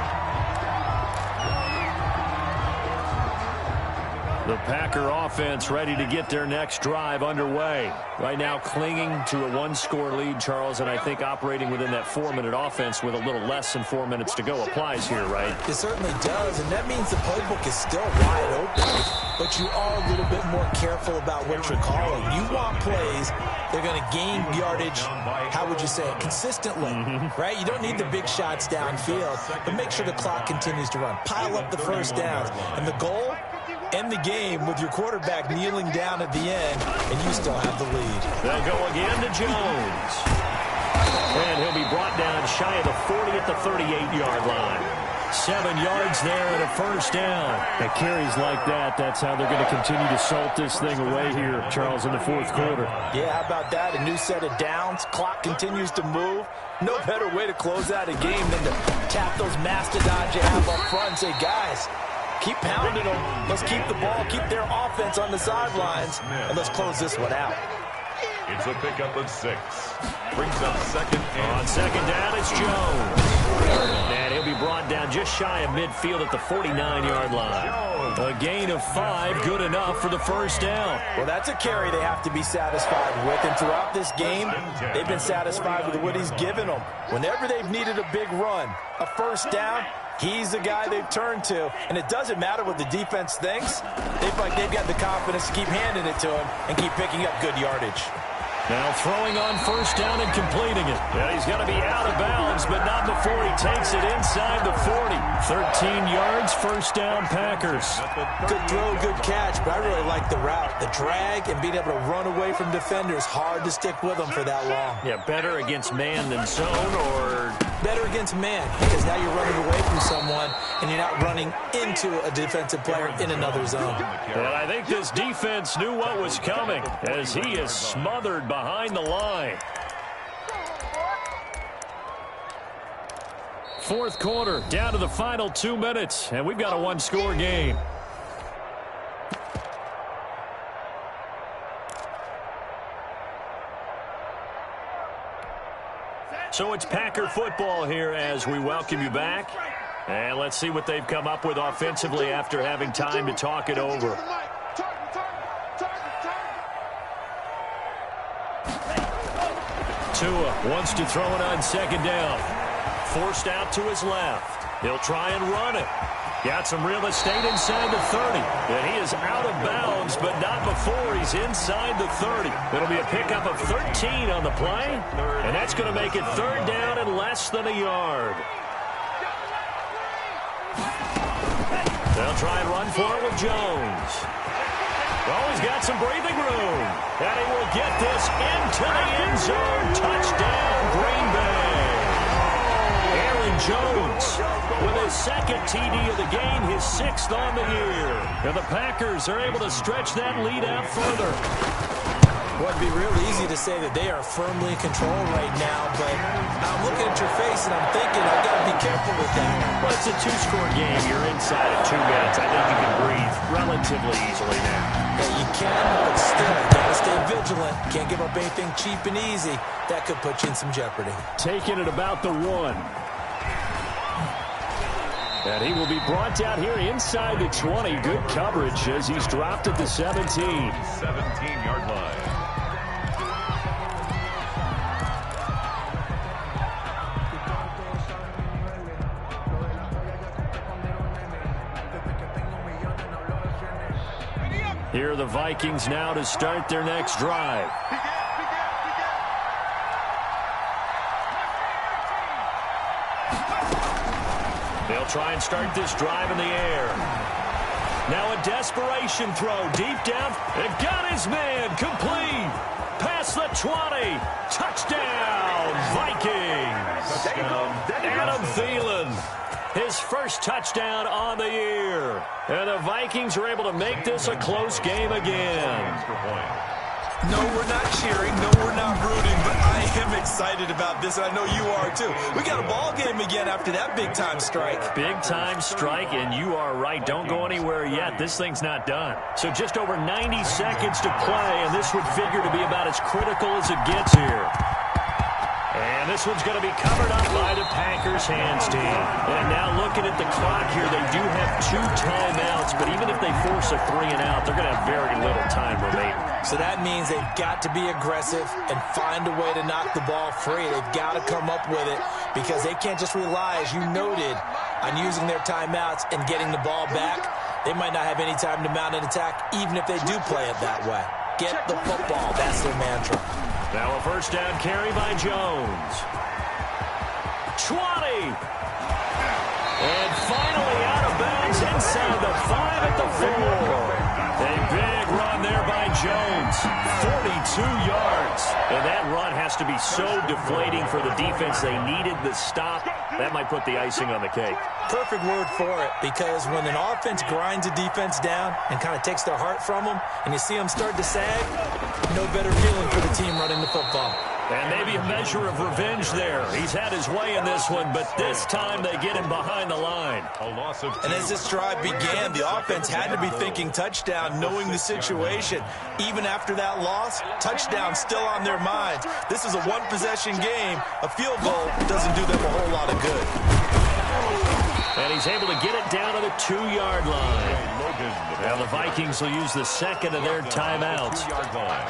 The Packer offense ready to get their next drive underway. Right now clinging to a 1-score lead, Charles, and I think operating within that 4-minute offense with a little less than 4 minutes to go applies here, right? It certainly does, and that means the playbook is still wide open, but you are a little bit more careful about what you're calling. You want plays, they're going to gain yardage, how would you say it, consistently, right? You don't need the big shots downfield, but make sure the clock continues to run. Pile up the first downs, and the goal, end the game with your quarterback kneeling down at the end, and you still have the lead. They'll go again to Jones. And he'll be brought down shy of the 40 at the 38-yard line. 7 yards there and a first down. At carries like that, that's how they're going to continue to salt this thing away here, Charles, in the 4th quarter. Yeah, how about that? A new set of downs. Clock continues to move. No better way to close out a game than to tap those mastodons you have up front and say, guys, keep pounding them. Let's keep the ball, keep their offense on the sidelines, and let's close this one out. It's a pickup of 6. Brings up 2nd and... On 2nd down, it's Jones. And he'll be brought down just shy of midfield at the 49-yard line. A gain of 5, good enough for the first down. Well, that's a carry they have to be satisfied with, and throughout this game, they've been satisfied with what he's given them. Whenever they've needed a big run, a first down, he's the guy they've turned to, and it doesn't matter what the defense thinks. They've got the confidence to keep handing it to him and keep picking up good yardage. Now throwing on first down and completing it. Yeah, he's got to be out of bounds, but not before he takes it inside the 40. 13 yards, first down, Packers. Good throw, good catch, but I really like the route. The drag and being able to run away from defenders, hard to stick with them for that long. Yeah, better against man than zone, or... Better against man, because now you're running away from someone and you're not running into a defensive player in another zone. And I think this defense knew what was coming as he is smothered behind the line. 4th quarter, down to the final 2 minutes, and we've got a 1-score game. So it's Packer football here as we welcome you back. And let's see what they've come up with offensively after having time to talk it over. Tua wants to throw it on second down. Forced out to his left. He'll try and run it. Got some real estate inside the 30. And he is out of bounds, but not before he's inside the 30. It'll be a pickup of 13 on the play. And that's going to make it third down and less than a yard. They'll try and run for it with Jones. Oh, he's got some breathing room. And he will get this into the end zone. Touchdown, Green Bay. Aaron Jones with his second TD of the game, his 6th on the year. And the Packers are able to stretch that lead out further. Well, it'd be real easy to say that they are firmly in control right now, but I'm looking at your face and I'm thinking I've got to be careful with that. Well, it's a 2-score game. You're inside of 2 minutes. I think you can breathe relatively easily now. Yeah, you can, but still, you got to stay vigilant. Can't give up anything cheap and easy. That could put you in some jeopardy. Taking it about the 1. And he will be brought down here inside the 20. Good coverage as he's dropped at the 17. 17-yard line. Here are the Vikings now to start their next drive. They'll try and start this drive in the air. Now a desperation throw deep down. They've got his man complete. Past the 20. Touchdown, Vikings. Adam Thielen. His first touchdown on the year. And the Vikings are able to make this a close game again. No, we're not cheering. No, we're not rooting. But I am excited about this, and I know you are too. We got a ball game again after that big-time strike. Big-time strike, and you are right. Don't go anywhere yet. This thing's not done. So just over 90 seconds to play, and this would figure to be about as critical as it gets here. And this one's going to be covered up by the Packers hands team. And now looking at the clock here, they do have 2 timeouts, but even if they force a 3-and-out, they're going to have very little time remaining. So that means they've got to be aggressive and find a way to knock the ball free. They've got to come up with it because they can't just rely, as you noted, on using their timeouts and getting the ball back. They might not have any time to mount an attack, even if they do play it that way. Get the football. That's their mantra. Now a first down carry by Jones. 20. And finally out of bounds inside the 5 at the 4. A big run there by Jones. 42 yards. And that run has to be so deflating for the defense. They needed the stop. That might put the icing on the cake. Perfect word for it, because when an offense grinds a defense down and kind of takes their heart from them, and you see them start to sag, no better feeling for the team running the football. And maybe a measure of revenge there. He's had his way in this one, but this time they get him behind the line. And as this drive began, the offense had to be thinking touchdown, knowing the situation. Even after that loss, touchdown still on their minds. This is a one-possession game. A field goal doesn't do them a whole lot of good. And he's able to get it down to the 2-yard line. Now the Vikings will use the second of their timeouts,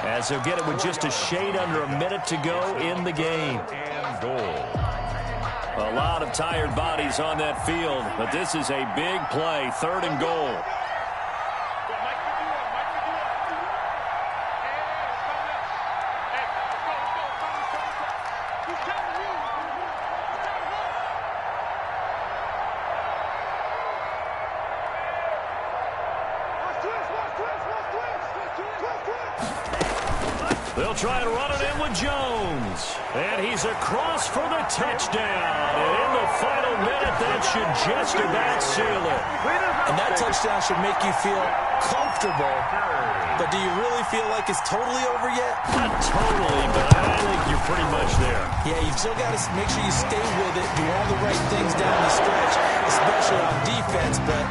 as they'll get it with just a shade under a minute to go in the game. A lot of tired bodies on that field, but this is a big play, 3rd and goal. They'll try to run it in with Jones. And he's across for the touchdown. And in the final minute, that should just about seal it. And that touchdown should make you feel comfortable. But do you really feel like it's totally over yet? Not totally, but I think you're pretty much there. Yeah, you've still got to make sure you stay with it, do all the right things down the stretch, especially on defense. But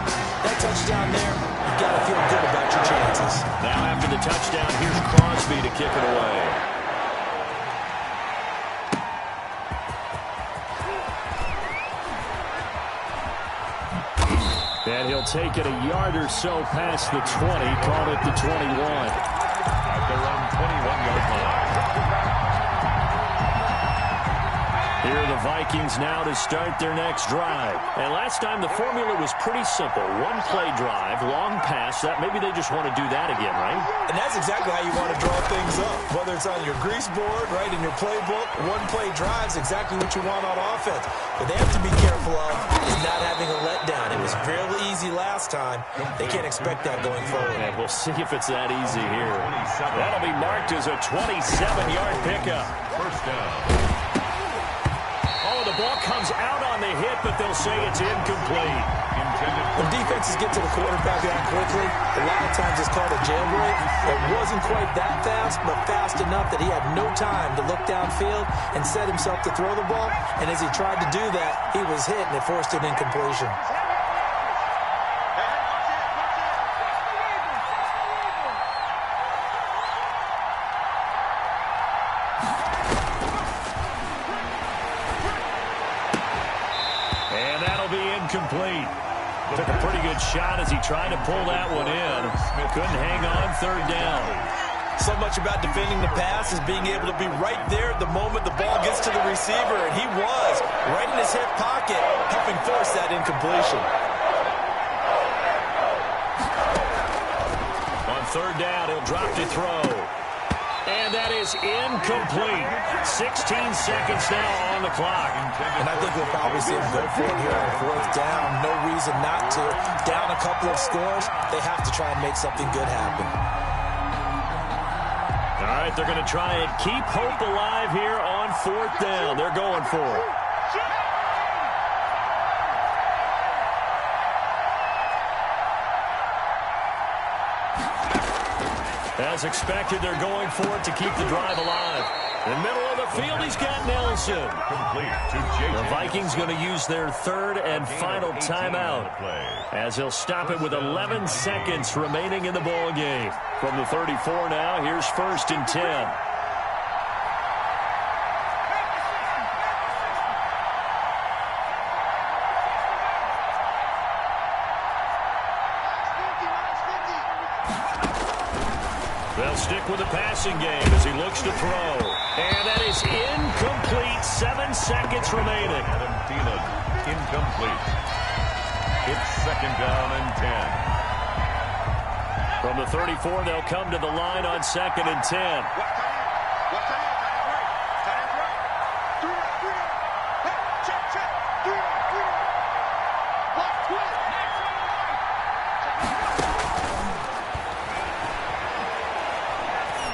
that touchdown there, you've got to feel good about your chances. Now after the touchdown, here's Crosby to kick it away. And he'll take it a yard or so past the 20, call it the 21. At their own 21-yard line. Here are the Vikings now to start their next drive. And last time the formula was pretty simple. One-play drive, long pass. That maybe they just want to do that again, right? And that's exactly how you want to draw things up. Whether it's on your grease board, right, in your playbook, one-play drive is exactly what you want on offense. But they have to be careful of is not having a letdown. It was fairly easy last time. They can't expect that going forward. And we'll see if it's that easy here. That'll be marked as a 27-yard pickup. First down. The ball comes out on the hit, but they'll say it's incomplete. When defenses get to the quarterback that quickly, a lot of times it's called a jailbreak. It wasn't quite that fast, but fast enough that he had no time to look downfield and set himself to throw the ball. And as he tried to do that, he was hit, and it forced an incompletion. Complete. Took a pretty good shot as he tried to pull that one in. Couldn't hang on third down. So much about defending the pass is being able to be right there at the moment the ball gets to the receiver, and he was right in his hip pocket, helping force that incompletion. On third down, he'll drop to throw. And that is incomplete. 16 seconds now on the clock. And I think we'll probably see him go for it here on fourth down. No reason not to. Down a couple of scores, they have to try and make something good happen. All right, they're going to try and keep hope alive here on fourth down. They're going for it. As expected, they're going for it to keep the drive alive. In the middle of the field, he's got Nelson. Complete to J.J. The Vikings going to use their third and final timeout as he'll stop it with 11 seconds remaining in the ball game. From the 34 now, here's first and 10. They'll stick with the passing game as he looks to throw. And that is incomplete. 7 seconds remaining. Adam Thielen, incomplete. It's second down and 10. From the 34, they'll come to the line on second and 10.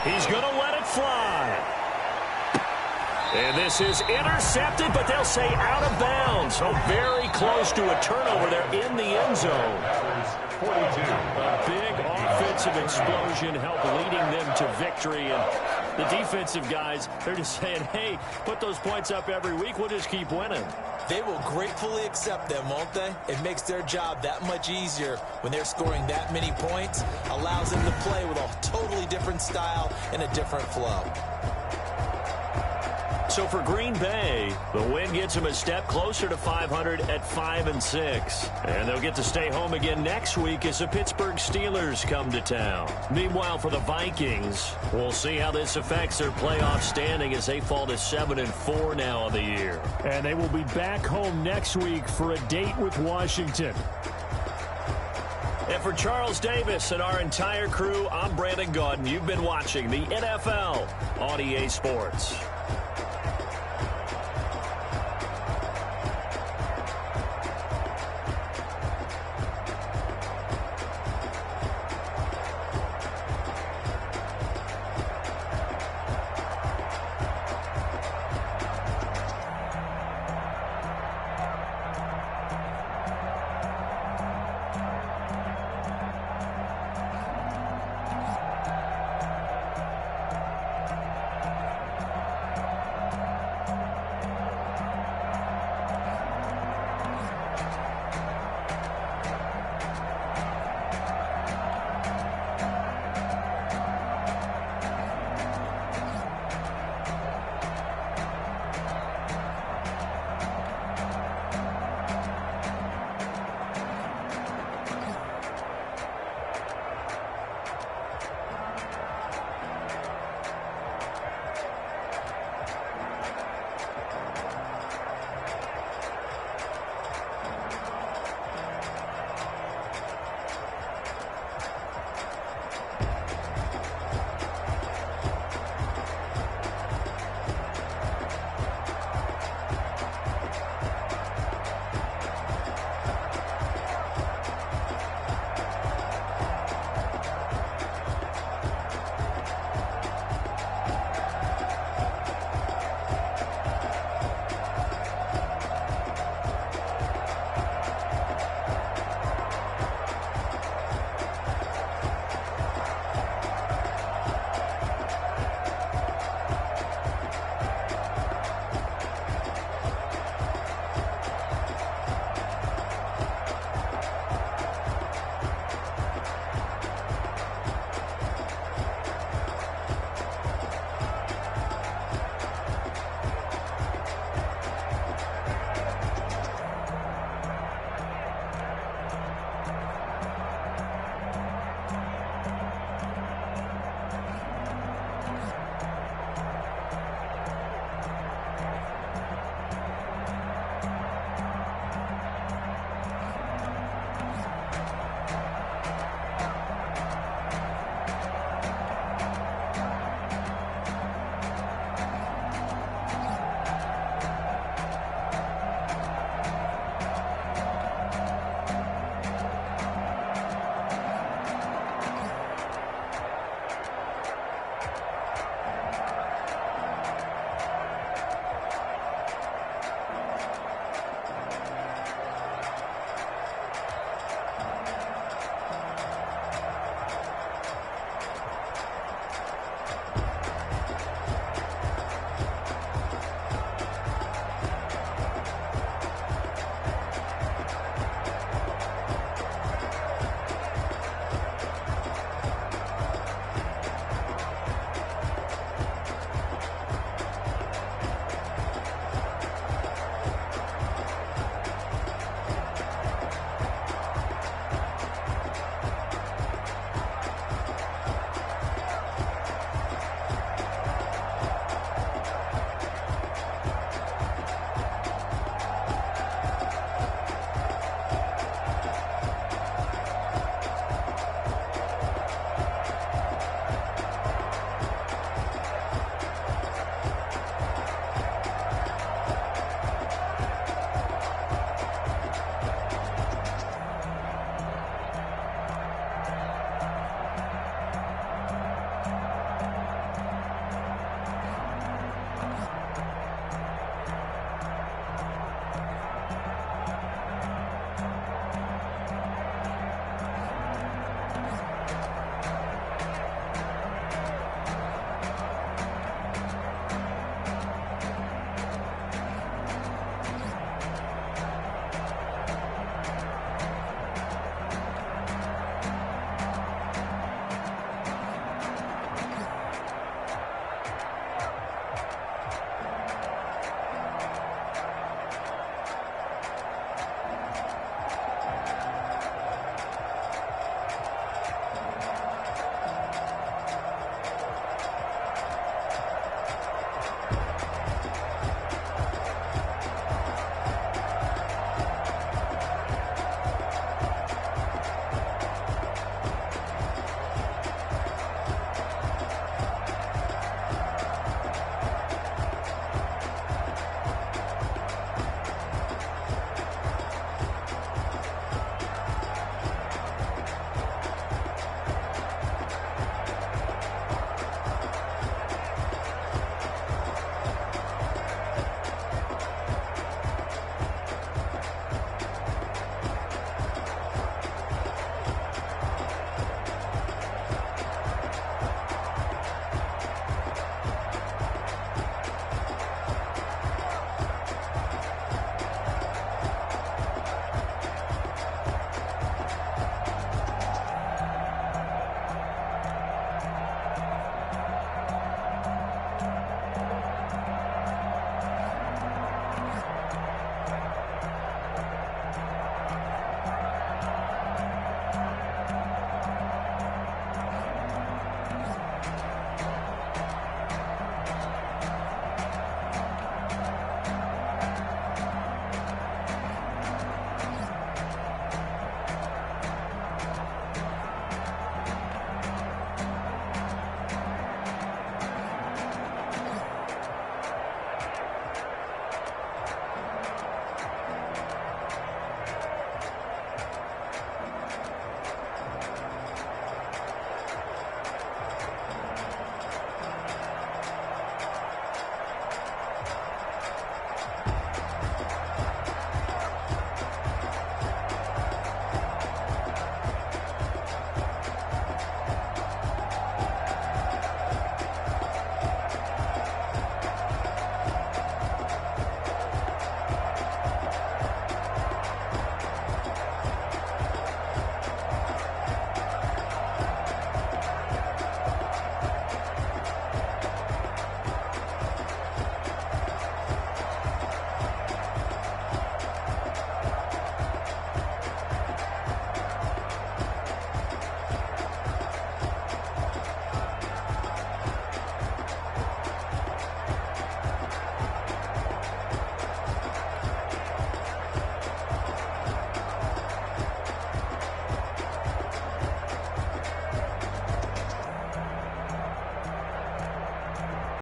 He's going to let it fly. And this is intercepted, but they'll say out of bounds. So very close to a turnover there in the end zone. 42. A big offensive explosion helped leading them to victory. And the defensive guys, they're just saying, hey, put those points up every week. We'll just keep winning. They will gratefully accept them, won't they? It makes their job that much easier when they're scoring that many points. Allows them to play with a totally different style and a different flow. So for Green Bay, the win gets them a step closer to 500 at 5-6. And they'll get to stay home again next week as the Pittsburgh Steelers come to town. Meanwhile, for the Vikings, we'll see how this affects their playoff standing as they fall to 7-4 now on the year. And they will be back home next week for a date with Washington. And for Charles Davis and our entire crew, I'm Brandon Gaudin. You've been watching the NFL on EA Sports.